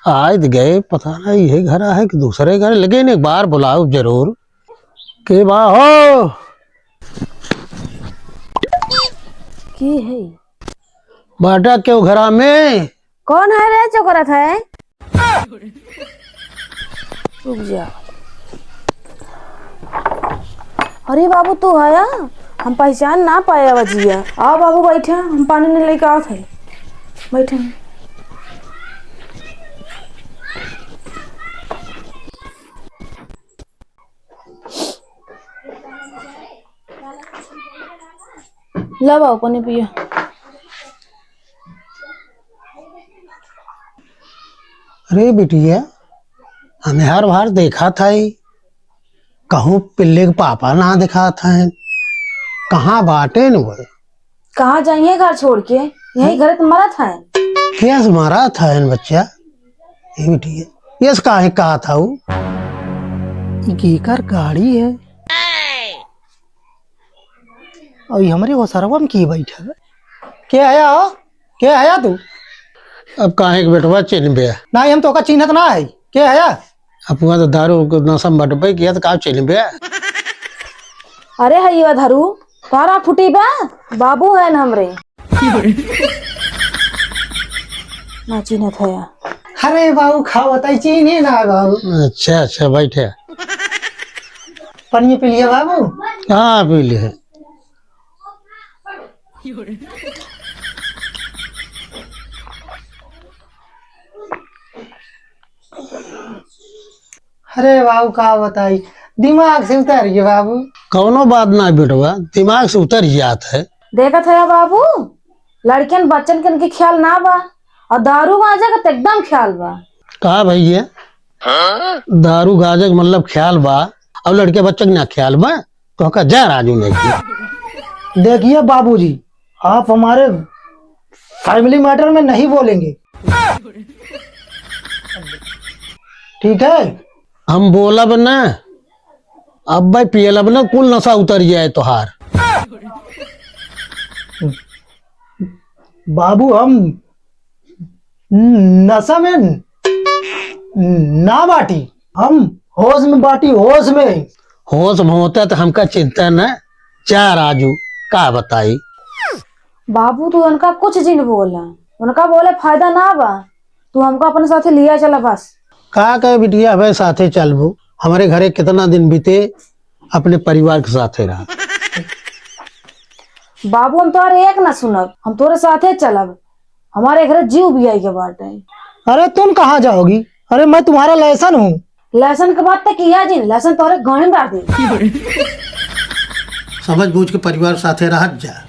आज गए पता नहीं ये घर है कि दूसरे घर, लेकिन एक बार बुलाओ जरूर के बा हो की है? बाटा क्यों घरा में? कौन है रे जो करत है? रुक जा। अरे बाबू तू आया, हम पहचान ना पाया बजिया। आओ बाबू बैठे, हम पानी नहीं लेके आओ थे। बैठे ला बाबू पानी पिया। अरे बिटिया, हमें हर बार देखा था ही, कहूँ पिल्ले के पापा ना दिखा था, कहाँ बाटे न वो? कहाँ जाइए घर छोड़ के? यही घर तुम्हारा था। क्या मारा था इन बच्चा? ये बिटिया यस काहे कहा था वो? कीकर गाड़ी है और ये हमारे वो सरवम की बैठा है। क्या आया हो? क्या आया तू? अब काहे के बेटवा चिन्ह बे ना हम तो का चिन्हत ना है। क्या आया? अपना तो दारू को नशा बटपे किया तो का चिन्ह बे? अरे है धरू तारा फुटी बा बाबू है न हमरे ना चिन्हत है। अरे बाबू खाओ बताई चिन्ह ना बाबू। अच्छा अच्छा बैठे। पानी पी लिया बाबू? हाँ पी लिए। अरे बाबू का बताई, दिमाग से उतर गया बाबू। कौनो बात ना बेटवा, दिमाग से उतर जात है। देखत है बाबू, लड़कियन बच्चन के इनके ख्याल ना बा और दारू गांजा का तो एकदम ख्याल बा। कहा भैया? दारू गाजक मतलब ख्याल बा और लड़के बच्चे ना ख्याल बा तो का जा राजू ने की। देखिए बाबूजी, आप हमारे फैमिली मैटर में नहीं बोलेंगे, ठीक है? हम बोलब ना, अब भाई पियलब ना कुल नशा उतर जाए तोहार। बाबू हम नशा में ना बाटी, हम होश में बाटी, होश में। होश में होता तो हमका चिंता न। जा राजू का बताई। बाबू तू उनका कुछ जिन बोला, उनका बोले फायदा ना बा। तू हमको अपने साथे लिया चला बस। का कहे बिटिया, हमें साथे चलबू। हमारे घरे कितना दिन बीते अपने परिवार के साथे रहा। बाबू हम तोरे एक ना सुनब, हम तोरे साथे चलब। हमारे घर जीव भी आई के बाटे। अरे तुम कहाँ जाओगी? अरे मैं तुम्हारा लहसन हूँ। लहसन के बात तक किया जिन, लहसन तोरे गाने में डाल दे। समझ बूझ के परिवार साथे रह जा।